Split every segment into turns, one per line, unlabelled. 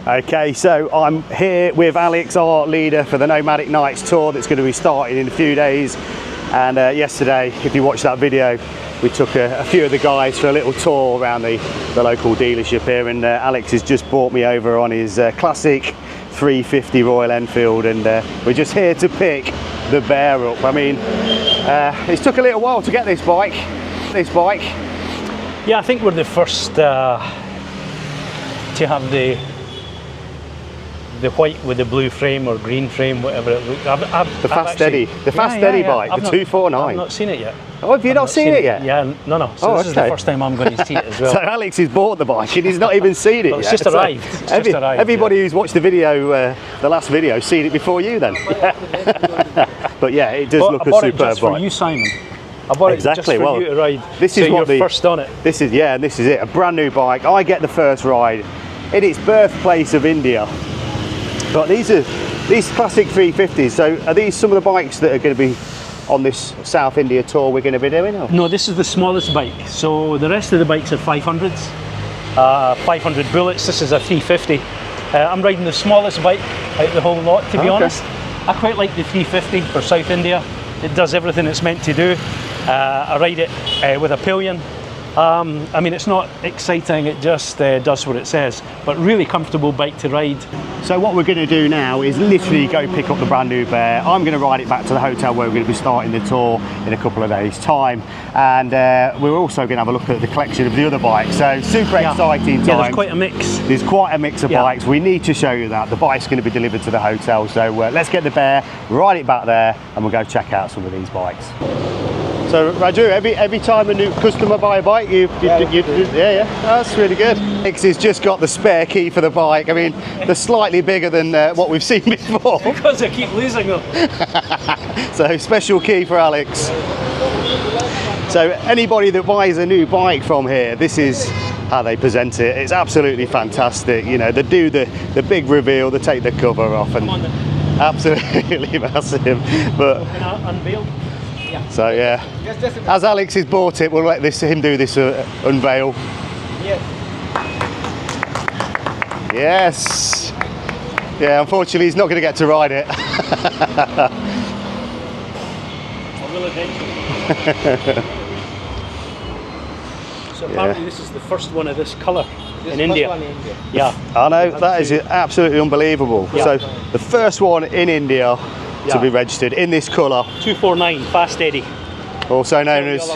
Okay, so I'm here with Alex, our leader for the Nomadic Knights tour that's going to be starting in a few days. And yesterday, if you watched that video, we took a few of the guys for a little tour around the local dealership here, and Alex has just brought me over on his classic 350 Royal Enfield, and we're just here to pick the Bear up. I mean, it's took a little while to get this bike.
Yeah, I think we're the first to have the white with the blue frame or green frame, whatever it looks.
The Fast Steady bike, the 249.
I've not seen it yet.
Oh, have you not seen it yet?
Yeah, no. So this is the first time I'm going to see it as well.
So Alex has bought the bike and he's not even seen it
well,
yet.
It's just arrived.
Everybody who's watched the video, the last video, seen it before you then. But yeah, it does look a superb bike.
For you, Simon. I bought it just for you to ride.
This is
what you're first on it.
This is it. A brand new bike. I get the first ride in its birthplace of India. But these classic 350s. So are these some of the bikes that are going to be on this South India tour we're going to be doing? Or?
No, this is the smallest bike. So the rest of the bikes are 500s, 500 bullets. This is a 350. I'm riding the smallest bike out of the whole lot, to be honest. I quite like the 350 for South India. It does everything it's meant to do. I ride it with a pillion. I mean, it's not exciting, it just does what it says, but really comfortable bike to ride.
So what we're going to do now is literally go pick up the brand new Bear. I'm going to ride it back to the hotel where we're going to be starting the tour in a couple of days' time, and we're also going to have a look at the collection of the other bikes. So super exciting times.
Yeah, there's quite a mix.
There's quite a mix of bikes. We need to show you that. The bike's going to be delivered to the hotel, so let's get the Bear, ride it back there, and we'll go check out some of these bikes. So Raju, every time a new customer buy a bike, that's really good. Alex has just got the spare key for the bike. I mean, they're slightly bigger than what we've seen before.
Because I keep losing them.
So special key for Alex. So anybody that buys a new bike from here, this is how they present it. It's absolutely fantastic. You know, they do the big reveal, they take the cover off, and absolutely massive. But
unveiled.
So yeah, as Alex has bought it, we'll let him do this unveil. Yes. Yeah, unfortunately he's not going to get to ride it.
I will eventually. So apparently this is the first one of this colour in India. Yeah.
I know, that is absolutely unbelievable.
Yeah.
So the first one in India to be registered in this colour.
249 Fast Eddie.
Also known as,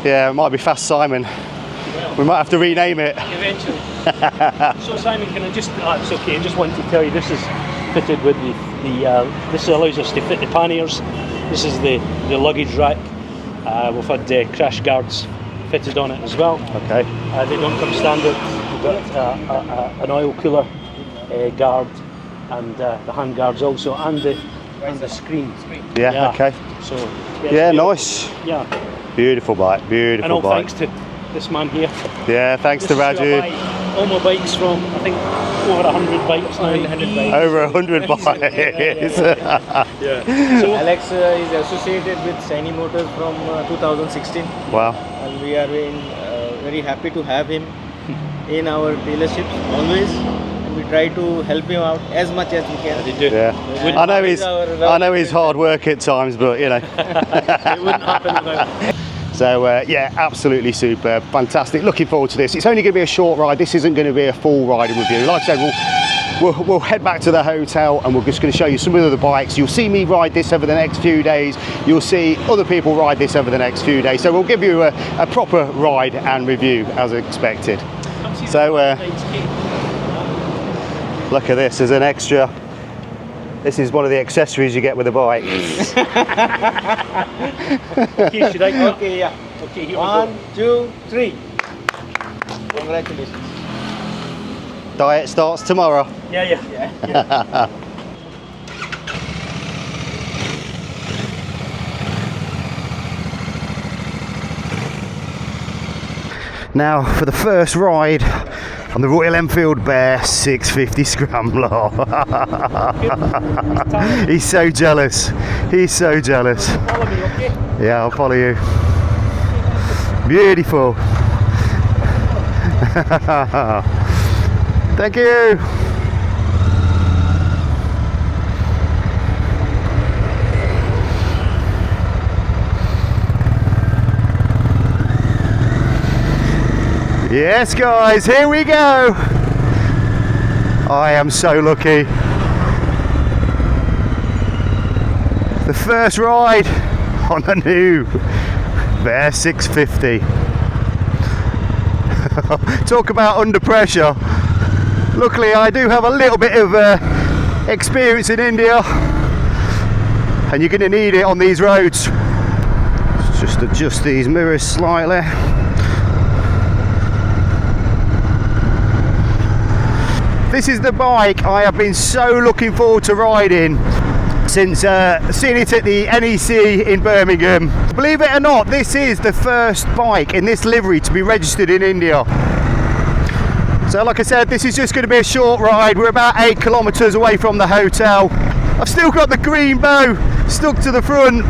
it might be Fast Simon. We might have to rename it.
Eventually. So Simon, can I just, it's okay, I just wanted to tell you this is fitted with this allows us to fit the panniers. This is the luggage rack. We've had crash guards fitted on it as well.
Okay.
They don't come standard. We've got an oil cooler guard, and the hand guards also, and the screen.
Yeah. Okay.
So
nice.
Yeah.
Beautiful bike. Beautiful
and all
bike.
thanks to this man here.
Yeah. Thanks to Raju.
All my bikes from, I think, over 100 bikes now.
Over 100 bikes.
So
Alex is associated with Shiny Motors from 2016.
Wow.
And we are very happy to have him in our dealerships always. And we try to help him out as much as we can.
Yeah. I know he's hard work at times, but you know.
it wouldn't happen without him.
So absolutely superb, fantastic. Looking forward to this. It's only going to be a short ride. This isn't going to be a full riding review. Like I said, we'll head back to the hotel and we're just going to show you some of the bikes. You'll see me ride this over the next few days. You'll see other people ride this over the next few days. So we'll give you a proper ride and review as expected. So look at this as an extra. This is one of the accessories you get with a bike.
Okay, should I go?
Okay, yeah.
Okay, here
1, 2, 3. Congratulations.
Diet starts tomorrow.
Yeah.
Now for the first ride on the Royal Enfield Bear 650 Scrambler. He's so jealous. He's so jealous.
Follow me, okay?
Yeah, I'll follow you. Beautiful. Thank you. Yes guys, here we go. I am so lucky. The first ride on the new Bear 650. Talk about under pressure. Luckily I do have a little bit of experience in India, and you're going to need it on these roads. Let's just adjust these mirrors slightly. This is the bike I have been so looking forward to riding since seeing it at the NEC in Birmingham. Believe it or not, this is the first bike in this livery to be registered in India. So like I said, this is just going to be a short ride. We're about 8 kilometers away from the hotel. I've still got the green bow stuck to the front.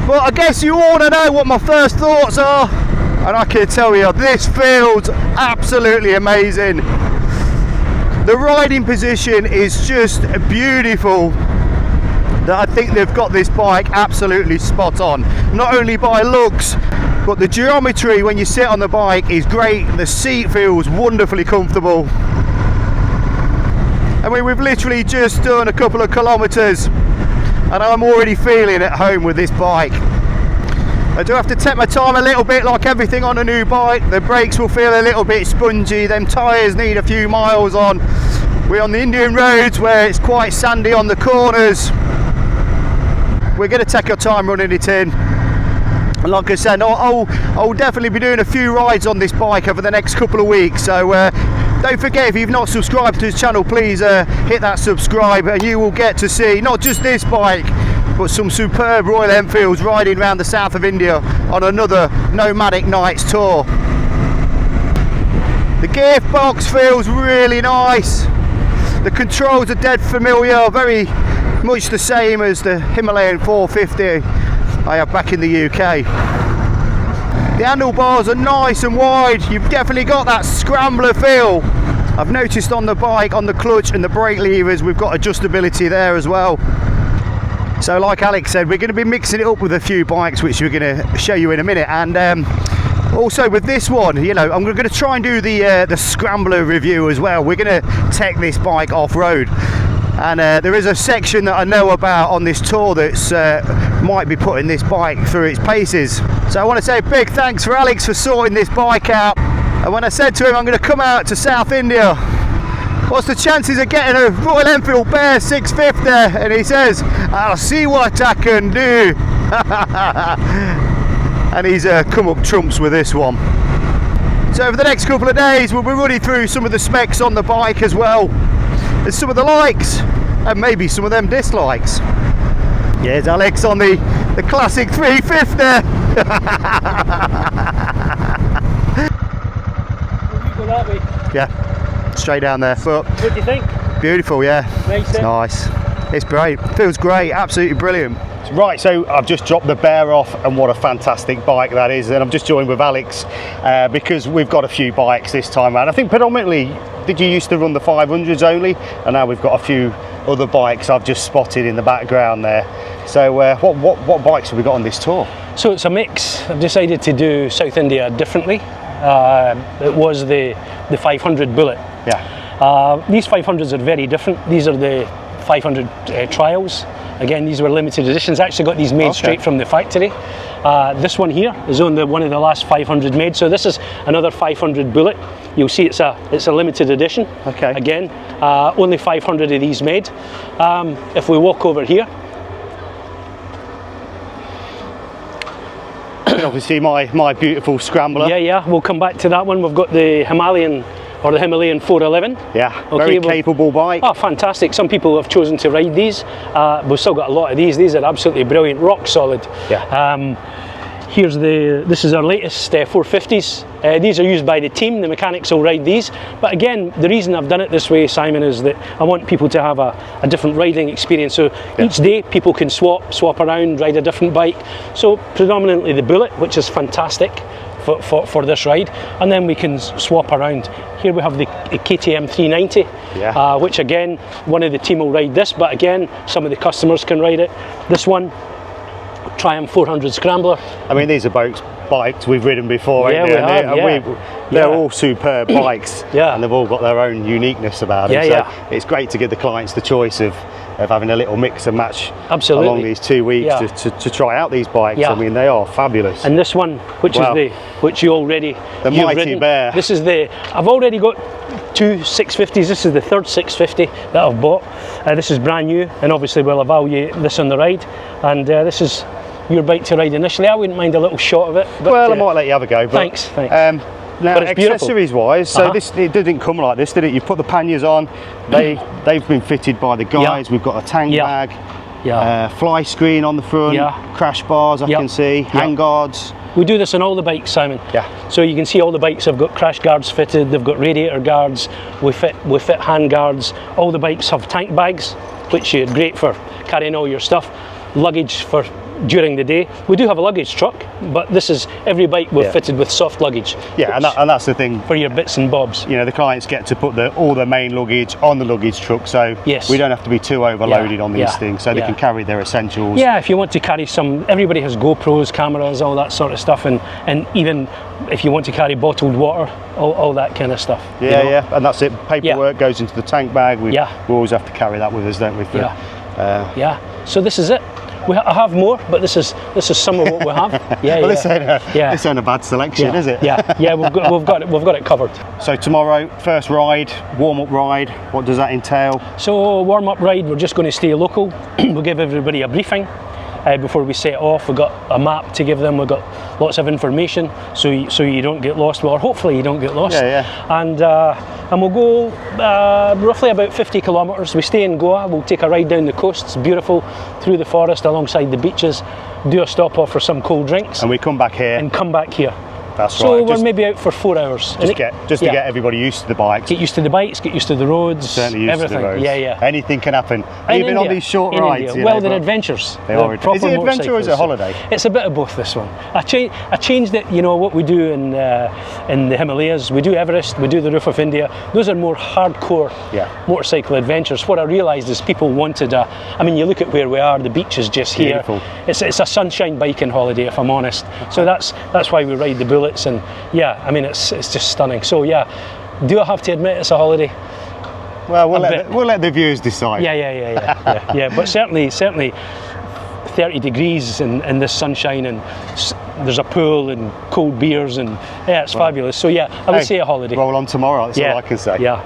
But I guess you all want to know what my first thoughts are. And I can tell you, this feels absolutely amazing. The riding position is just beautiful. I think they've got this bike absolutely spot on. Not only by looks, but the geometry when you sit on the bike is great. The seat feels wonderfully comfortable. I mean, we've literally just done a couple of kilometers and I'm already feeling at home with this bike. I do have to take my time a little bit, like everything on a new bike. The brakes will feel a little bit spongy, them tyres need a few miles on. We're on the Indian roads where it's quite sandy on the corners. We're going to take our time running it in. And like I said, I'll definitely be doing a few rides on this bike over the next couple of weeks. So don't forget, if you've not subscribed to this channel, please hit that subscribe and you will get to see not just this bike, but some superb Royal Enfields riding around the south of India on another Nomadic Knights tour. The gearbox feels really nice. The controls are dead familiar, very much the same as the Himalayan 450 I have back in the UK. The handlebars are nice and wide. You've definitely got that Scrambler feel. I've noticed on the bike, on the clutch and the brake levers, we've got adjustability there as well. So like Alex said, we're going to be mixing it up with a few bikes which we're going to show you in a minute. And also with this one, you know, I'm going to try and do the Scrambler review as well. We're going to take this bike off-road. And there is a section that I know about on this tour that's might be putting this bike through its paces. So I want to say a big thanks for Alex for sorting this bike out. And when I said to him I'm going to come out to South India, what's the chances of getting a Royal Enfield Bear 650? And he says, I'll see what I can do. And he's come up trumps with this one. So over the next couple of days we'll be running through some of the specs on the bike as well. There's some of the likes and maybe some of them dislikes. Here's Alex on the classic 350.
Go that way.
Yeah, straight down there. But
what do you think?
beautiful, yeah.
Nice.
It's nice. It's great. Feels great. Absolutely brilliant. Right, so I've just dropped the Bear off, and what a fantastic bike that is. And I'm just joined with Alex because we've got a few bikes this time around. I think predominantly, did you used to run the 500s only? And now we've got a few other bikes I've just spotted in the background there. So what bikes have we got on this tour?
So it's a mix. I've decided to do South India differently. It was the 500 Bullet.
Yeah.
These 500s are very different. These are the 500 trials. Again, these were limited editions. I actually got these made straight from the factory. This one here is on one of the last 500 made. So this is another 500 Bullet. You'll see it's a limited edition.
Okay.
Again, only 500 of these made. If we walk over here,
you can obviously see my beautiful Scrambler.
Yeah, we'll come back to that one. We've got the Himalayan 411.
Yeah, very capable bike.
Oh, fantastic. Some people have chosen to ride these. We've still got a lot of these. These are absolutely brilliant, rock solid.
Yeah.
This is our latest 450s. These are used by the team. The mechanics will ride these. But again, the reason I've done it this way, Simon, is that I want people to have a different riding experience. So each day people can swap around, ride a different bike. So predominantly the Bullet, which is fantastic for this ride, and then we can swap around. Here we have the KTM 390, which again, one of the team will ride this, but again, some of the customers can ride it. This one, Triumph 400 Scrambler.
I mean, these are bikes bikes we've ridden before,
Yeah,
ain't
we
there?
have, yeah.
They're
Yeah.
all superb bikes,
Yeah.
and they've all got their own uniqueness about them.
Yeah,
So
yeah.
it's great to give the clients the choice of having a little mix and match
Absolutely.
along these 2 weeks
Yeah.
to try out these bikes.
Yeah.
I mean, they are fabulous.
And this one, which
Wow.
which you already,
The
you've
Mighty
ridden.
Bear.
This is I've already got 2 650s. This is the third 650 that I've bought. This is brand new, and obviously we'll evaluate this on the ride. And this is your bike to ride initially. I wouldn't mind a little shot of it. But,
Well, I might let you have a go. But,
thanks.
Now,
But it's beautiful.
accessories wise, so
Uh-huh.
it didn't come like this, did it? You put the panniers on, they've been fitted by the guys.
Yeah.
We've got a tank
Yeah.
bag,
Yeah.
fly screen on the front,
Yeah.
crash bars I
Yeah.
can see,
Yeah.
hand guards.
We do this on all the bikes, Simon.
Yeah.
So you can see all the bikes have got crash guards fitted. They've got radiator guards. We fit hand guards. All the bikes have tank bags, which are great for carrying all your stuff. Luggage for during the day. We do have a luggage truck, but this is every bike we've
Yeah.
fitted with soft luggage.
Yeah, and that's the thing.
for your bits and bobs.
You know, the clients get to put all the main luggage on the luggage truck, so
Yes.
we don't have to be too overloaded
Yeah.
on these
Yeah.
things, so they
Yeah.
can carry their essentials.
Yeah, if you want to carry some, everybody has GoPros, cameras, all that sort of stuff, and even if you want to carry bottled water, all that kind of stuff. you
Yeah,
know?
yeah, and that's it. Paperwork goes into the tank bag. We
Yeah.
always have to carry that with us, don't we?
Yeah. Yeah. So this is it. I have more, but this is some of what we have. Yeah,
Well,
yeah.
this ain't a bad selection,
yeah.
is it?
Yeah, yeah. We've got it covered.
So tomorrow, first ride, warm-up ride. What does that entail?
So warm-up ride, we're just going to stay local. We'll give everybody a briefing before we set off. We've got a map to give them. We've got lots of information, so you don't get lost. Well, hopefully you don't get lost.
Yeah,
And we'll go roughly about 50 kilometres. We stay in Goa. We'll take a ride down the coast. It's beautiful, through the forest, alongside the beaches. Do a stop off for some cold drinks,
And we come back here.
and come back here.
That's
So
right.
we're maybe out for 4 hours.
to get everybody used to the bikes.
Get used to the bikes, get used to the roads,
Certainly used
everything.
to the roads.
Yeah, yeah.
Anything can happen,
In
even on
India,
these short
in
rides.
India.
you
Well,
know,
they're
but
adventures.
They
They're
are.
proper
Is it adventure or is it
motorcycles.
holiday?
It's a bit of both. This one. I changed it. You know what we do in the Himalayas. We do Everest. We do the Roof of India. Those are more hardcore
Yeah.
motorcycle adventures. What I realised is people wanted I mean, you look at where we are. The beach is just here.
Beautiful.
It's a sunshine biking holiday, if I'm honest. So that's why we ride the bullets. And yeah, I mean, it's just stunning. So yeah, do I have to admit it's a holiday?
Well, we'll
bit.
let the viewers decide.
Yeah. But certainly 30 degrees in this sunshine, and there's a pool and cold beers, and yeah, it's fabulous. So yeah, I would say a holiday.
Roll on tomorrow. That's
yeah,
all I can say.
Yeah.